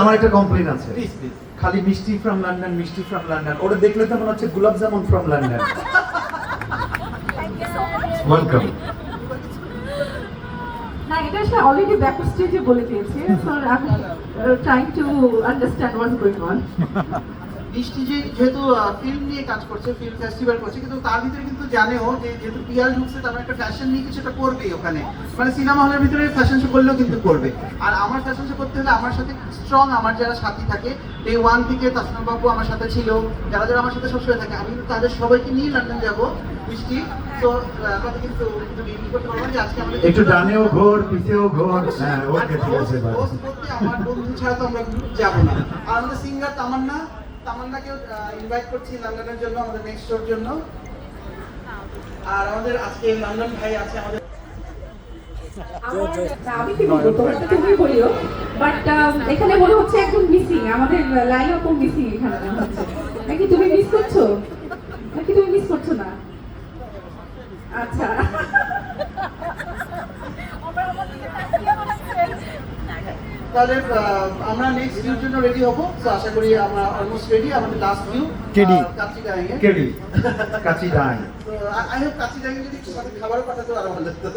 আমার একটা কমপ্লেইন আছে, প্লিজ প্লিজ। খালি মিষ্টি ফ্রম লন্ডন, মিষ্টি ফ্রম লন্ডন, ওটা দেখলে তো মনে হচ্ছে গোলাপ জামুন ফ্রম লন্ডন। ওয়েলকাম। না, এটা সে অলরেডি ব্যাক স্টেজে বলে দিয়েছে, সো আমি trying to understand what's going on. বৃষ্টি যেহেতু ফিল্ম নিয়ে কাজ করছে, ফিল্ম ফেস্টিভ্যাল করছে, কিন্তু তার ভিতরে কিন্তু জানেও যে যেহেতু পিয়াল ঢুকছে, তার একটা ফ্যাশন নিয়ে কিছু একটা করবেই ওখানে, মানে সিনেমা হলের ভিতরে ফ্যাশন শো করলেও কিন্তু করবে। আর আমার ফ্যাশন শো করতে হলে আমার সাথে স্ট্রং আমার যারা সাথী থাকে, ডে ওয়ান থেকে তাসনাম বাবু আমার সাথে ছিল, যারা যারা আমার সাথে সবসময় থাকে, আমি কিন্তু তাদের সবাইকে নিয়ে লন্ডন যাবো বৃষ্টি। তো আপনাদের কিন্তু বিক্রি করতে পারবো যে আজকে আমাদের একটু ডানেও ঘোর, পিছেও ঘোর। হ্যাঁ, ওকে, ঠিক আছে ভাই। হোস্ট করতে আমার বন্ধু ছাড়া তো আমরা যাবো না। আর আমাদের সিঙ্গার তামান্নাকেও ইনভাইট করছি লন্ডনের জন্য, আমাদের নেক্সট শোর জন্য। আর আমাদের আজকে লন্ডন ভাই আছে আমাদের। আমি কি বলবো, তোমার তো তুমি বলিও, বাট এখানে মনে হচ্ছে একজন মিসিং, আমাদের লাইলা কোন মিসিং এখানে মনে হচ্ছে। নাকি তুমি মিস করছো, নাকি তুমি মিস করছো না? আচ্ছা, তাহলে আমরা নেক্সট ভিউর জন্য রেডি হবো। তো আশা করি আমরা অলমোস্ট রেডি। আমাদের লাস্ট ভিউ কেডি। কাচিডাঙ্গে। কেডি, কাচি ডাং। তো আই হোপ কাচিডাঙ্গে যদি সাথে খাবারও পাঠাতে আরো ভালো হতো।